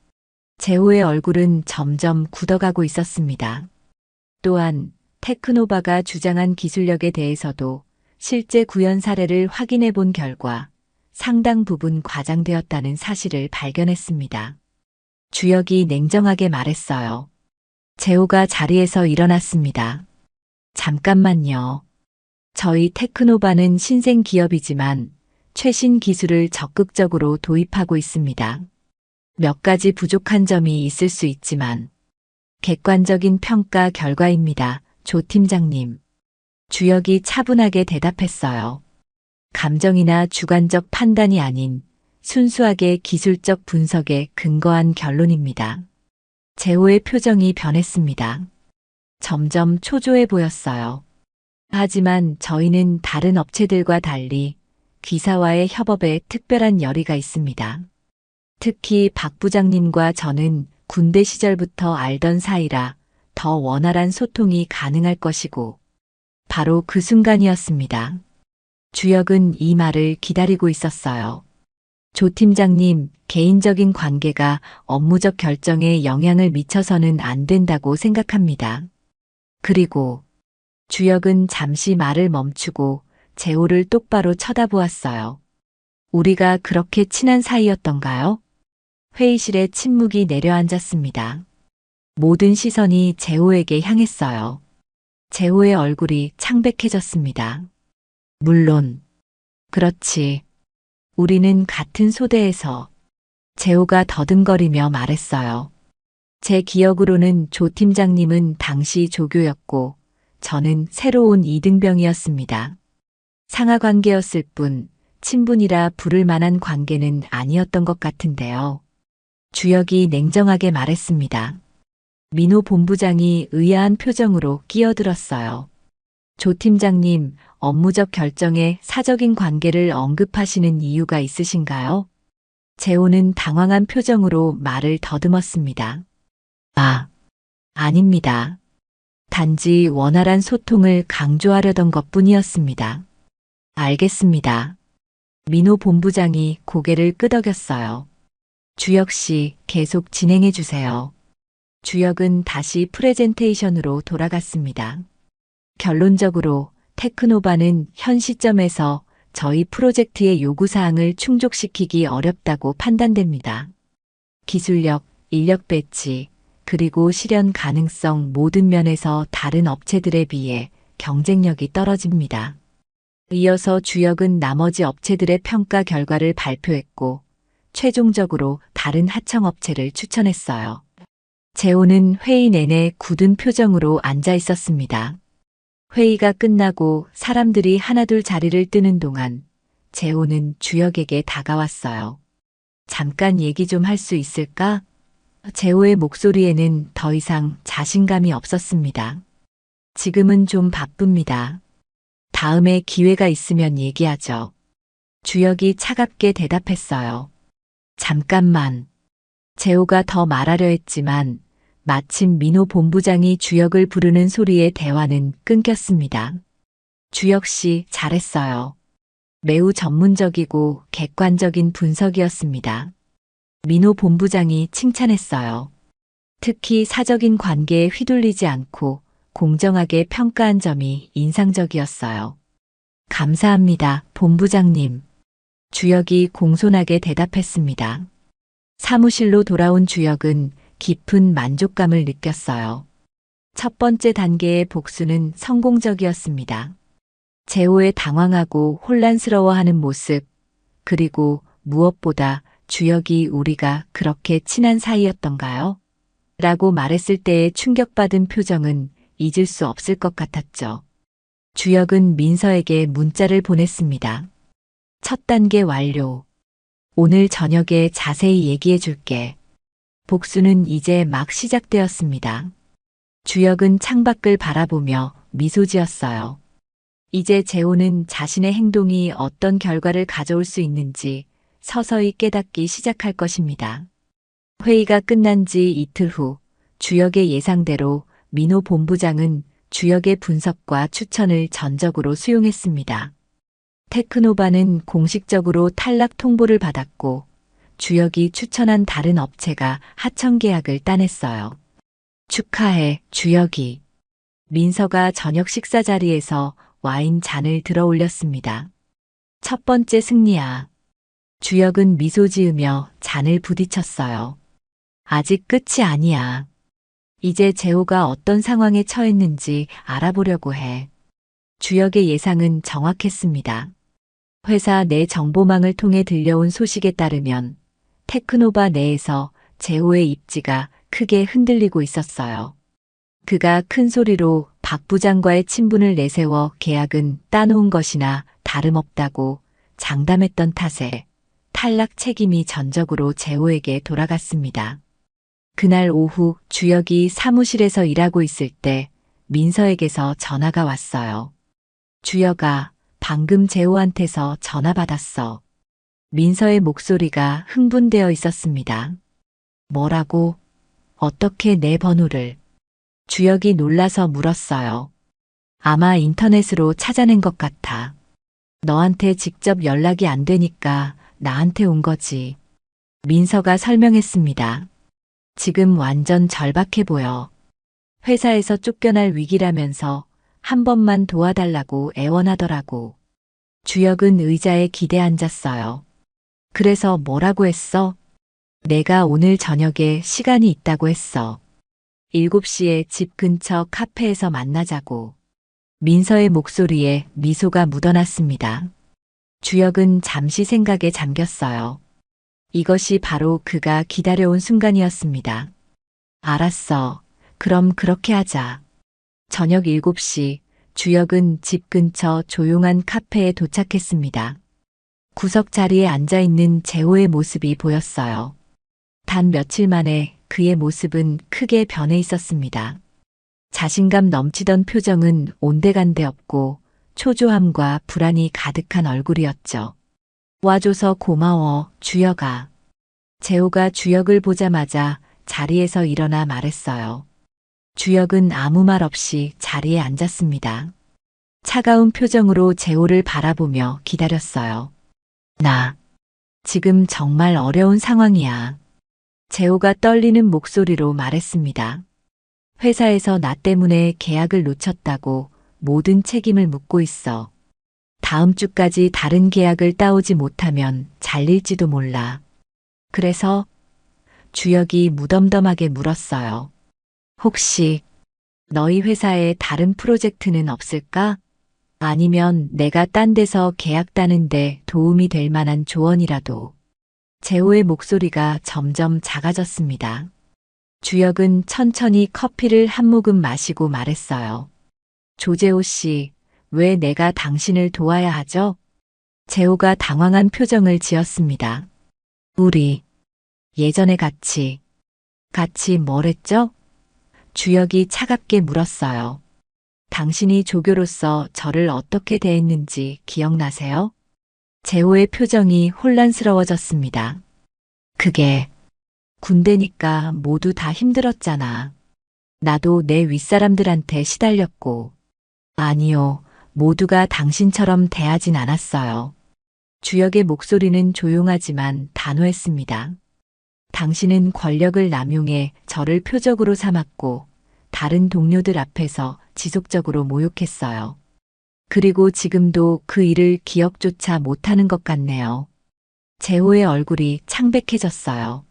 재호의 얼굴은 점점 굳어가고 있었습니다. 또한 테크노바가 주장한 기술력에 대해서도 실제 구현 사례를 확인해 본 결과 상당 부분 과장되었다는 사실을 발견했습니다. 주역이 냉정하게 말했어요. 재호가 자리에서 일어났습니다. 잠깐만요. 저희 테크노바는 신생 기업이지만 최신 기술을 적극적으로 도입하고 있습니다. 몇 가지 부족한 점이 있을 수 있지만 객관적인 평가 결과입니다. 조 팀장님. 주역이 차분하게 대답했어요. 감정이나 주관적 판단이 아닌 순수하게 기술적 분석에 근거한 결론입니다. 재호의 표정이 변했습니다. 점점 초조해 보였어요. 하지만 저희는 다른 업체들과 달리 기사와의 협업에 특별한 열의가 있습니다. 특히 박 부장님과 저는 군대 시절부터 알던 사이라 더 원활한 소통이 가능할 것이고 바로 그 순간이었습니다. 주역은 이 말을 기다리고 있었어요. 조 팀장님, 개인적인 관계가 업무적 결정에 영향을 미쳐서는 안 된다고 생각합니다. 그리고 주역은 잠시 말을 멈추고 재호를 똑바로 쳐다보았어요. 우리가 그렇게 친한 사이였던가요? 회의실에 침묵이 내려앉았습니다. 모든 시선이 재호에게 향했어요. 재호의 얼굴이 창백해졌습니다. 물론, 그렇지. 우리는 같은 소대에서. 재호가 더듬거리며 말했어요. 제 기억으로는 조 팀장님은 당시 조교였고 저는 새로운 이등병이었습니다. 상하 관계였을 뿐 친분이라 부를 만한 관계는 아니었던 것 같은데요. 주역이 냉정하게 말했습니다. 민호 본부장이 의아한 표정으로 끼어들었어요. 조 팀장님, 업무적 결정에 사적인 관계를 언급하시는 이유가 있으신가요? 재호는 당황한 표정으로 말을 더듬었습니다. 아닙니다. 단지 원활한 소통을 강조하려던 것뿐이었습니다. 알겠습니다. 민호 본부장이 고개를 끄덕였어요. 주혁 씨, 계속 진행해 주세요. 주혁은 다시 프레젠테이션으로 돌아갔습니다. 결론적으로 테크노바는 현 시점에서 저희 프로젝트의 요구사항을 충족시키기 어렵다고 판단됩니다. 기술력, 인력 배치, 그리고 실현 가능성 모든 면에서 다른 업체들에 비해 경쟁력이 떨어집니다. 이어서 주혁은 나머지 업체들의 평가 결과를 발표했고, 최종적으로 다른 하청업체를 추천했어요. 재호는 회의 내내 굳은 표정으로 앉아 있었습니다. 회의가 끝나고 사람들이 하나둘 자리를 뜨는 동안 재호는 주혁에게 다가왔어요. 잠깐 얘기 좀 할 수 있을까? 재호의 목소리에는 더 이상 자신감이 없었습니다. 지금은 좀 바쁩니다. 다음에 기회가 있으면 얘기하죠. 주혁이 차갑게 대답했어요. 잠깐만. 재호가 더 말하려 했지만 마침 민호 본부장이 주혁을 부르는 소리에 대화는 끊겼습니다. 주혁 씨, 잘했어요. 매우 전문적이고 객관적인 분석이었습니다. 민호 본부장이 칭찬했어요. 특히 사적인 관계에 휘둘리지 않고 공정하게 평가한 점이 인상적이었어요. 감사합니다, 본부장님. 주혁이 공손하게 대답했습니다. 사무실로 돌아온 주혁은 깊은 만족감을 느꼈어요. 첫 번째 단계의 복수는 성공적이었습니다. 재호의 당황하고 혼란스러워하는 모습, 그리고 무엇보다 주혁이 우리가 그렇게 친한 사이였던가요? 라고 말했을 때의 충격받은 표정은 잊을 수 없을 것 같았죠. 주혁은 민서에게 문자를 보냈습니다. 첫 단계 완료. 오늘 저녁에 자세히 얘기해 줄게. 복수는 이제 막 시작되었습니다. 주혁은 창밖을 바라보며 미소 지었어요. 이제 재호는 자신의 행동이 어떤 결과를 가져올 수 있는지 서서히 깨닫기 시작할 것입니다. 회의가 끝난 지 이틀 후 주혁의 예상대로 민호 본부장은 주혁의 분석과 추천을 전적으로 수용했습니다. 테크노바는 공식적으로 탈락 통보를 받았고 주혁이 추천한 다른 업체가 하청 계약을 따냈어요. 축하해, 주혁이. 민서가 저녁 식사 자리에서 와인 잔을 들어 올렸습니다. 첫 번째 승리야. 주혁은 미소 지으며 잔을 부딪혔어요. 아직 끝이 아니야. 이제 재호가 어떤 상황에 처했는지 알아보려고 해. 주혁의 예상은 정확했습니다. 회사 내 정보망을 통해 들려온 소식에 따르면 테크노바 내에서 재호의 입지가 크게 흔들리고 있었어요. 그가 큰 소리로 박 부장과의 친분을 내세워 계약은 따놓은 것이나 다름없다고 장담했던 탓에 탈락 책임이 전적으로 재호에게 돌아갔습니다. 그날 오후 주혁이 사무실에서 일하고 있을 때 민서에게서 전화가 왔어요. 주혁아, 방금 재호한테서 전화 받았어. 민서의 목소리가 흥분되어 있었습니다. 뭐라고? 어떻게 내 번호를? 주혁이 놀라서 물었어요. 아마 인터넷으로 찾아낸 것 같아. 너한테 직접 연락이 안 되니까 나한테 온 거지. 민서가 설명했습니다. 지금 완전 절박해 보여. 회사에서 쫓겨날 위기라면서 한 번만 도와달라고 애원하더라고. 주혁은 의자에 기대 앉았어요. 그래서 뭐라고 했어? 내가 오늘 저녁에 시간이 있다고 했어. 7시에 집 근처 카페에서 만나자고. 민서의 목소리에 미소가 묻어났습니다. 주혁은 잠시 생각에 잠겼어요. 이것이 바로 그가 기다려온 순간이었습니다. 알았어. 그럼 그렇게 하자. 저녁 7시 주혁은 집 근처 조용한 카페에 도착했습니다. 구석 자리에 앉아있는 재호의 모습이 보였어요. 단 며칠 만에 그의 모습은 크게 변해 있었습니다. 자신감 넘치던 표정은 온데간데 없고 초조함과 불안이 가득한 얼굴이었죠. 와줘서 고마워, 주혁아. 재호가 주혁을 보자마자 자리에서 일어나 말했어요. 주혁은 아무 말 없이 자리에 앉았습니다. 차가운 표정으로 재호를 바라보며 기다렸어요. 나 지금 정말 어려운 상황이야. 재호가 떨리는 목소리로 말했습니다. 회사에서 나 때문에 계약을 놓쳤다고 모든 책임을 묻고 있어. 다음 주까지 다른 계약을 따오지 못하면 잘릴지도 몰라. 그래서 주혁이 무덤덤하게 물었어요. 혹시 너희 회사에 다른 프로젝트는 없을까? 아니면 내가 딴 데서 계약 따는데 도움이 될 만한 조언이라도. 재호의 목소리가 점점 작아졌습니다. 주혁은 천천히 커피를 한 모금 마시고 말했어요. 조재호 씨, 왜 내가 당신을 도와야 하죠? 재호가 당황한 표정을 지었습니다. 우리 예전에 같이 뭘 했죠? 주혁이 차갑게 물었어요. 당신이 조교로서 저를 어떻게 대했는지 기억나세요? 재호의 표정이 혼란스러워졌습니다. 그게 군대니까 모두 다 힘들었잖아. 나도 내 윗사람들한테 시달렸고. 아니요, 모두가 당신처럼 대하진 않았어요. 주혁의 목소리는 조용하지만 단호했습니다. 당신은 권력을 남용해 저를 표적으로 삼았고 다른 동료들 앞에서 지속적으로 모욕했어요. 그리고 지금도 그 일을 기억조차 못하는 것 같네요. 재호의 얼굴이 창백해졌어요.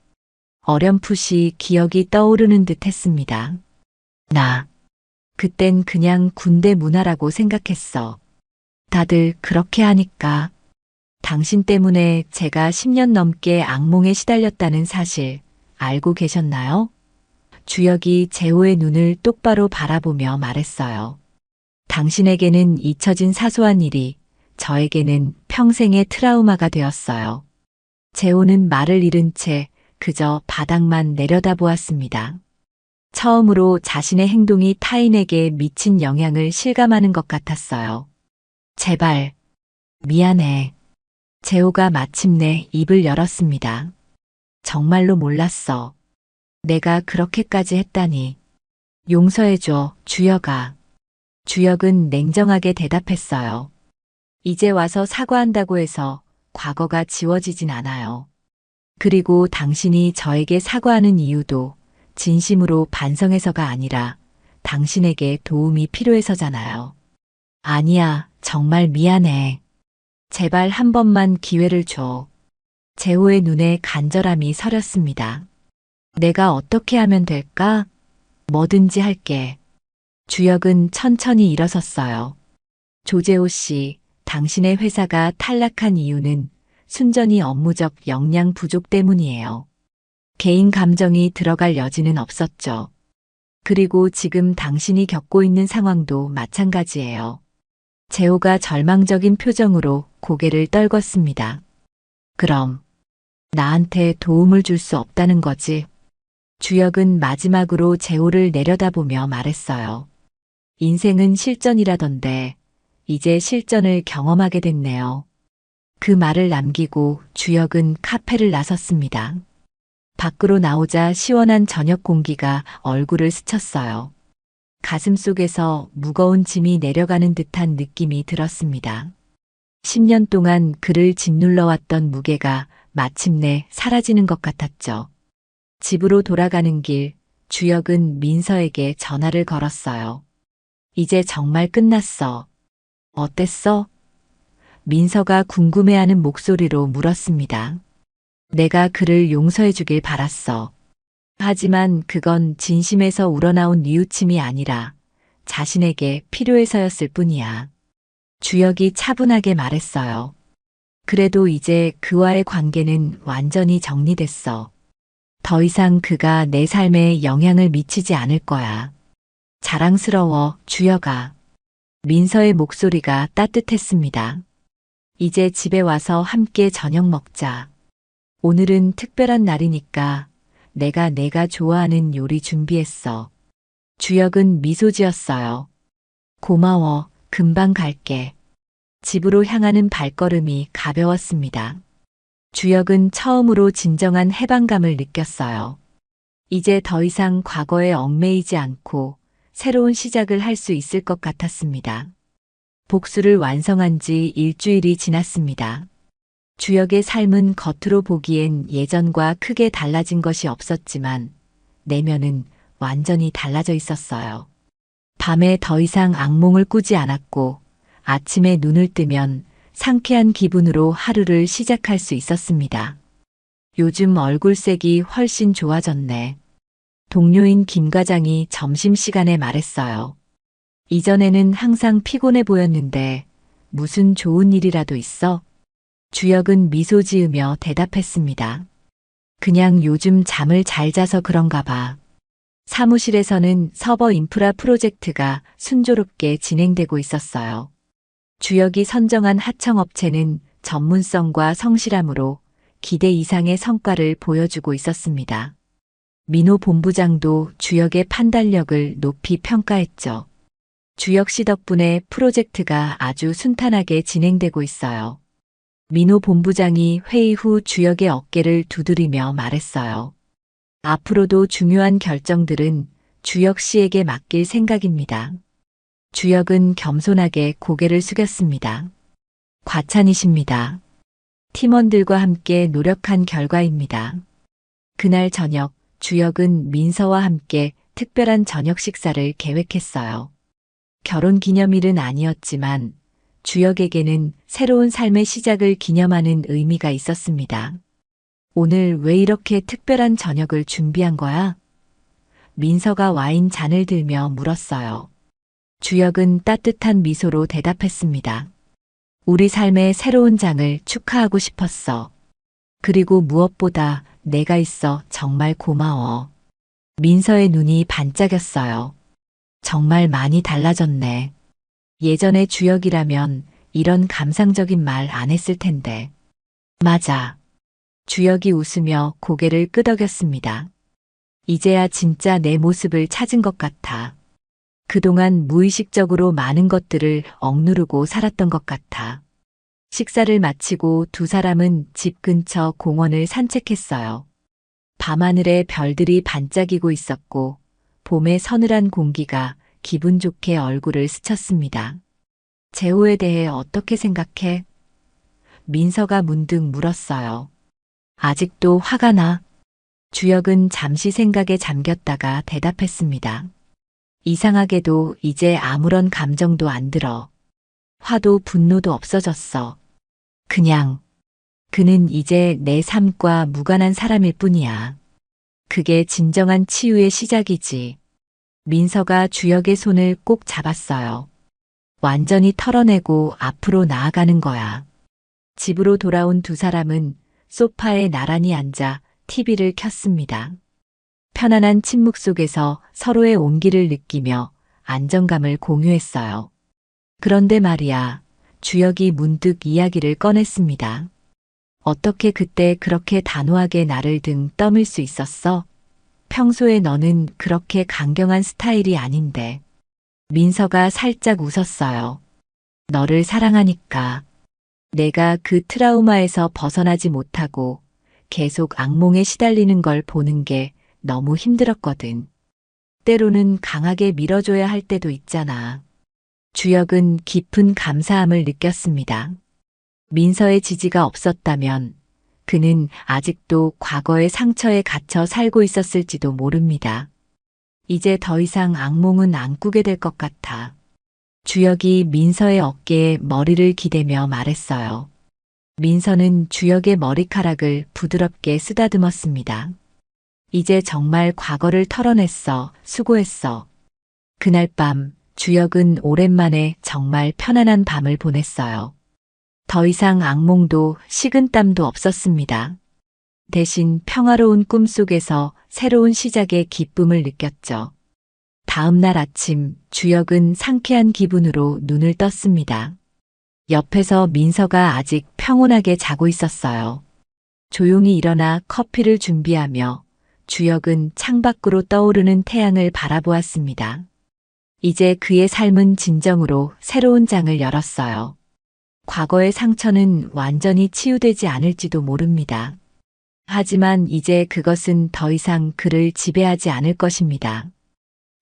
어렴풋이 기억이 떠오르는 듯 했습니다. 그땐 그냥 군대 문화라고 생각했어. 다들 그렇게 하니까. 당신 때문에 제가 10년 넘게 악몽에 시달렸다는 사실 알고 계셨나요? 주혁이 재호의 눈을 똑바로 바라보며 말했어요. 당신에게는 잊혀진 사소한 일이 저에게는 평생의 트라우마가 되었어요. 재호는 말을 잃은 채 그저 바닥만 내려다보았습니다. 처음으로 자신의 행동이 타인에게 미친 영향을 실감하는 것 같았어요. 제발, 미안해. 재호가 마침내 입을 열었습니다. 정말로 몰랐어. 내가 그렇게까지 했다니. 용서해줘, 주혁아. 주혁은 냉정하게 대답했어요. 이제 와서 사과한다고 해서 과거가 지워지진 않아요. 그리고 당신이 저에게 사과하는 이유도 진심으로 반성해서가 아니라 당신에게 도움이 필요해서잖아요. 아니야, 정말 미안해. 제발 한 번만 기회를 줘. 재호의 눈에 간절함이 서렸습니다. 내가 어떻게 하면 될까? 뭐든지 할게. 주혁은 천천히 일어섰어요. 조재호 씨, 당신의 회사가 탈락한 이유는 순전히 업무적 역량 부족 때문이에요. 개인 감정이 들어갈 여지는 없었죠. 그리고 지금 당신이 겪고 있는 상황도 마찬가지예요. 재호가 절망적인 표정으로 고개를 떨궜습니다. 그럼 나한테 도움을 줄 수 없다는 거지? 주혁은 마지막으로 재호를 내려다보며 말했어요. 인생은 실전이라던데 이제 실전을 경험하게 됐네요. 그 말을 남기고 주혁은 카페를 나섰습니다. 밖으로 나오자 시원한 저녁 공기가 얼굴을 스쳤어요. 가슴 속에서 무거운 짐이 내려가는 듯한 느낌이 들었습니다. 10년 동안 그를 짓눌러왔던 무게가 마침내 사라지는 것 같았죠. 집으로 돌아가는 길, 주혁은 민서에게 전화를 걸었어요. 이제 정말 끝났어. 어땠어? 민서가 궁금해하는 목소리로 물었습니다. 내가 그를 용서해주길 바랐어. 하지만 그건 진심에서 우러나온 뉘우침이 아니라 자신에게 필요해서였을 뿐이야. 주혁이 차분하게 말했어요. 그래도 이제 그와의 관계는 완전히 정리됐어. 더 이상 그가 내 삶에 영향을 미치지 않을 거야. 자랑스러워, 주혁아. 민서의 목소리가 따뜻했습니다. 이제 집에 와서 함께 저녁 먹자. 오늘은 특별한 날이니까 내가 좋아하는 요리 준비했어. 주혁은 미소 지었어요. 고마워, 금방 갈게. 집으로 향하는 발걸음이 가벼웠습니다. 주혁은 처음으로 진정한 해방감을 느꼈어요. 이제 더 이상 과거에 얽매이지 않고 새로운 시작을 할 수 있을 것 같았습니다. 복수를 완성한 지 일주일이 지났습니다. 주혁의 삶은 겉으로 보기엔 예전과 크게 달라진 것이 없었지만 내면은 완전히 달라져 있었어요. 밤에 더 이상 악몽을 꾸지 않았고 아침에 눈을 뜨면 상쾌한 기분으로 하루를 시작할 수 있었습니다. 요즘 얼굴색이 훨씬 좋아졌네. 동료인 김 과장이 점심시간에 말했어요. 이전에는 항상 피곤해 보였는데 무슨 좋은 일이라도 있어? 주혁은 미소 지으며 대답했습니다. 그냥 요즘 잠을 잘 자서 그런가 봐. 사무실에서는 서버 인프라 프로젝트가 순조롭게 진행되고 있었어요. 주혁이 선정한 하청업체는 전문성과 성실함으로 기대 이상의 성과를 보여주고 있었습니다. 민호 본부장도 주혁의 판단력을 높이 평가했죠. 주혁 씨 덕분에 프로젝트가 아주 순탄하게 진행되고 있어요. 민호 본부장이 회의 후 주혁의 어깨를 두드리며 말했어요. 앞으로도 중요한 결정들은 주혁 씨에게 맡길 생각입니다. 주혁은 겸손하게 고개를 숙였습니다. 과찬이십니다. 팀원들과 함께 노력한 결과입니다. 그날 저녁 주혁은 민서와 함께 특별한 저녁 식사를 계획했어요. 결혼 기념일은 아니었지만 주혁에게는 새로운 삶의 시작을 기념하는 의미가 있었습니다. 오늘 왜 이렇게 특별한 저녁을 준비한 거야? 민서가 와인 잔을 들며 물었어요. 주혁은 따뜻한 미소로 대답했습니다. 우리 삶의 새로운 장을 축하하고 싶었어. 그리고 무엇보다 내가 있어 정말 고마워. 민서의 눈이 반짝였어요. 정말 많이 달라졌네. 예전에 주혁이라면 이런 감상적인 말 안 했을 텐데. 맞아. 주혁이 웃으며 고개를 끄덕였습니다. 이제야 진짜 내 모습을 찾은 것 같아. 그동안 무의식적으로 많은 것들을 억누르고 살았던 것 같아. 식사를 마치고 두 사람은 집 근처 공원을 산책했어요. 밤하늘에 별들이 반짝이고 있었고 봄의 서늘한 공기가 기분 좋게 얼굴을 스쳤습니다. 재호에 대해 어떻게 생각해? 민서가 문득 물었어요. 아직도 화가 나? 주혁은 잠시 생각에 잠겼다가 대답했습니다. 이상하게도 이제 아무런 감정도 안 들어. 화도 분노도 없어졌어. 그냥 그는 이제 내 삶과 무관한 사람일 뿐이야. 그게 진정한 치유의 시작이지. 민서가 주혁의 손을 꼭 잡았어요. 완전히 털어내고 앞으로 나아가는 거야. 집으로 돌아온 두 사람은 소파에 나란히 앉아 TV를 켰습니다. 편안한 침묵 속에서 서로의 온기를 느끼며 안정감을 공유했어요. 그런데 말이야, 주혁이 문득 이야기를 꺼냈습니다. 어떻게 그때 그렇게 단호하게 나를 등 떠밀 수 있었어? 평소에 너는 그렇게 강경한 스타일이 아닌데. 민서가 살짝 웃었어요. 너를 사랑하니까. 내가 그 트라우마에서 벗어나지 못하고 계속 악몽에 시달리는 걸 보는 게 너무 힘들었거든. 때로는 강하게 밀어줘야 할 때도 있잖아. 주혁은 깊은 감사함을 느꼈습니다. 민서의 지지가 없었다면 그는 아직도 과거의 상처에 갇혀 살고 있었을지도 모릅니다. 이제 더 이상 악몽은 안 꾸게 될 것 같아. 주혁이 민서의 어깨에 머리를 기대며 말했어요. 민서는 주혁의 머리카락을 부드럽게 쓰다듬었습니다. 이제 정말 과거를 털어냈어. 수고했어. 그날 밤 주혁은 오랜만에 정말 편안한 밤을 보냈어요. 더 이상 악몽도 식은땀도 없었습니다. 대신 평화로운 꿈속에서 새로운 시작의 기쁨을 느꼈죠. 다음 날 아침 주혁은 상쾌한 기분으로 눈을 떴습니다. 옆에서 민서가 아직 평온하게 자고 있었어요. 조용히 일어나 커피를 준비하며 주역은 창밖으로 떠오르는 태양을 바라보았습니다. 이제 그의 삶은 진정으로 새로운 장을 열었어요. 과거의 상처는 완전히 치유되지 않을지도 모릅니다. 하지만 이제 그것은 더 이상 그를 지배하지 않을 것입니다.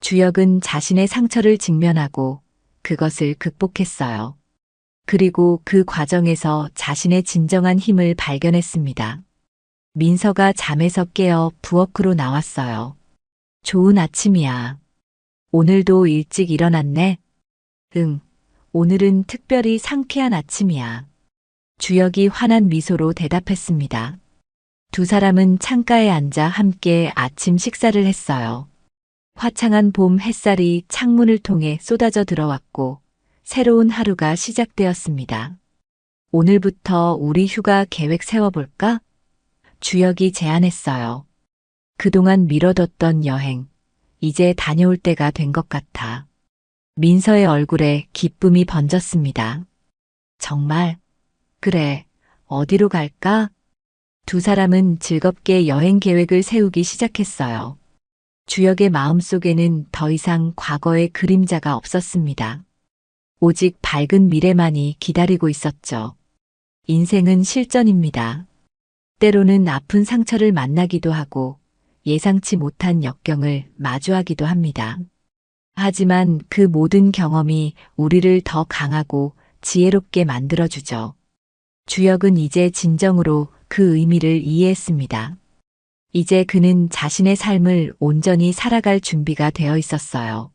주역은 자신의 상처를 직면하고 그것을 극복했어요. 그리고 그 과정에서 자신의 진정한 힘을 발견했습니다. 민서가 잠에서 깨어 부엌으로 나왔어요. 좋은 아침이야. 오늘도 일찍 일어났네? 응, 오늘은 특별히 상쾌한 아침이야. 주역이 환한 미소로 대답했습니다. 두 사람은 창가에 앉아 함께 아침 식사를 했어요. 화창한 봄 햇살이 창문을 통해 쏟아져 들어왔고 새로운 하루가 시작되었습니다. 오늘부터 우리 휴가 계획 세워볼까? 주역이 제안했어요. 그동안 미뤄뒀던 여행, 이제 다녀올 때가 된 것 같아. 민서의 얼굴에 기쁨이 번졌습니다. 정말? 그래, 어디로 갈까? 두 사람은 즐겁게 여행 계획을 세우기 시작했어요. 주역의 마음속에는 더 이상 과거의 그림자가 없었습니다. 오직 밝은 미래만이 기다리고 있었죠. 인생은 실전입니다. 때로는 아픈 상처를 만나기도 하고 예상치 못한 역경을 마주하기도 합니다. 하지만 그 모든 경험이 우리를 더 강하고 지혜롭게 만들어주죠. 주역은 이제 진정으로 그 의미를 이해했습니다. 이제 그는 자신의 삶을 온전히 살아갈 준비가 되어 있었어요.